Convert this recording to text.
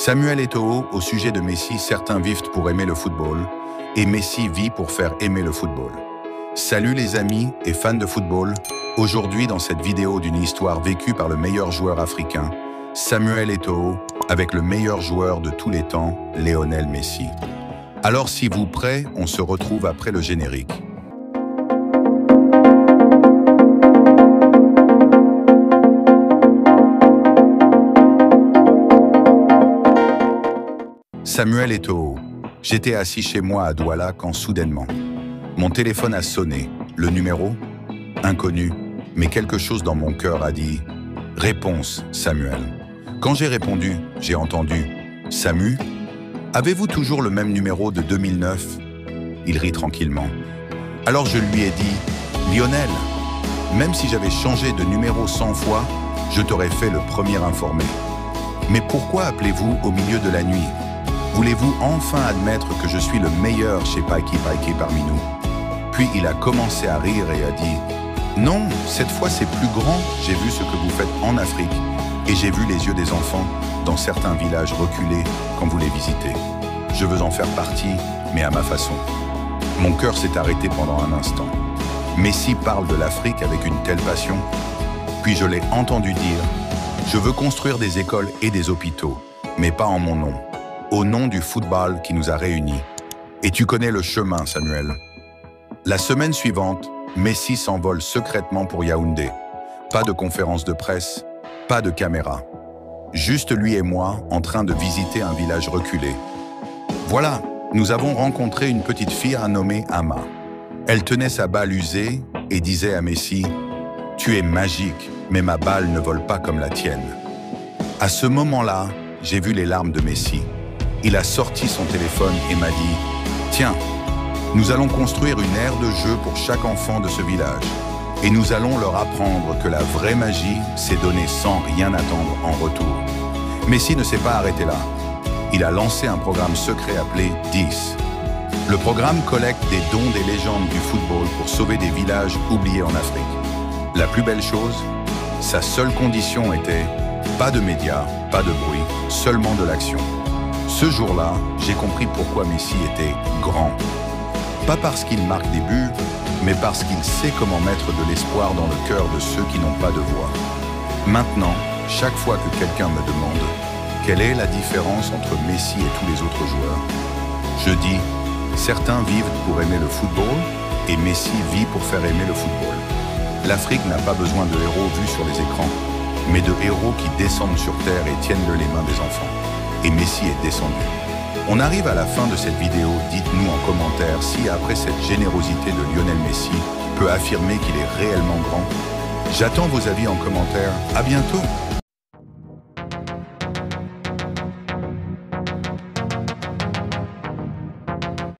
Samuel Eto'o, au sujet de Messi, certains vivent pour aimer le football, et Messi vit pour faire aimer le football. Salut les amis et fans de football, aujourd'hui dans cette vidéo d'une histoire vécue par le meilleur joueur africain, Samuel Eto'o, avec le meilleur joueur de tous les temps, Lionel Messi. Alors si vous prêts, on se retrouve après le générique. Samuel Eto'o. J'étais assis chez moi à Douala quand soudainement, mon téléphone a sonné. Le numéro? Inconnu, mais quelque chose dans mon cœur a dit « Réponse, Samuel ». Quand j'ai répondu, j'ai entendu « Samu, avez-vous toujours le même numéro de 2009 ?» Il rit tranquillement. Alors je lui ai dit « Lionel, même si j'avais changé de numéro 100 fois, je t'aurais fait le premier informé. Mais pourquoi appelez-vous au milieu de la nuit ? Voulez-vous enfin admettre que je suis le meilleur chez Paiki parmi nous ?» Puis il a commencé à rire et a dit « Non, cette fois c'est plus grand, j'ai vu ce que vous faites en Afrique et j'ai vu les yeux des enfants dans certains villages reculés quand vous les visitez. Je veux en faire partie, mais à ma façon. » Mon cœur s'est arrêté pendant un instant. Messi parle de l'Afrique avec une telle passion. Puis je l'ai entendu dire « Je veux construire des écoles et des hôpitaux, mais pas en mon nom. Au nom du football qui nous a réunis. Et tu connais le chemin, Samuel. » La semaine suivante, Messi s'envole secrètement pour Yaoundé. Pas de conférence de presse, pas de caméra. Juste lui et moi en train de visiter un village reculé. Voilà, nous avons rencontré une petite fille nommée Ama. Elle tenait sa balle usée et disait à Messi « Tu es magique, mais ma balle ne vole pas comme la tienne. » À ce moment-là, j'ai vu les larmes de Messi. Il a sorti son téléphone et m'a dit « Tiens, nous allons construire une aire de jeu pour chaque enfant de ce village et nous allons leur apprendre que la vraie magie, c'est donner sans rien attendre en retour. » Messi ne s'est pas arrêté là. Il a lancé un programme secret appelé 10. Le programme collecte des dons des légendes du football pour sauver des villages oubliés en Afrique. La plus belle chose, sa seule condition était pas de médias, pas de bruit, seulement de l'action. Ce jour-là, j'ai compris pourquoi Messi était grand. Pas parce qu'il marque des buts, mais parce qu'il sait comment mettre de l'espoir dans le cœur de ceux qui n'ont pas de voix. Maintenant, chaque fois que quelqu'un me demande quelle est la différence entre Messi et tous les autres joueurs, je dis certains vivent pour aimer le football et Messi vit pour faire aimer le football. L'Afrique n'a pas besoin de héros vus sur les écrans, mais de héros qui descendent sur terre et tiennent les mains des enfants. Et Messi est descendu. On arrive à la fin de cette vidéo, dites-nous en commentaire si après cette générosité de Lionel Messi peut affirmer qu'il est réellement grand. J'attends vos avis en commentaire. À bientôt!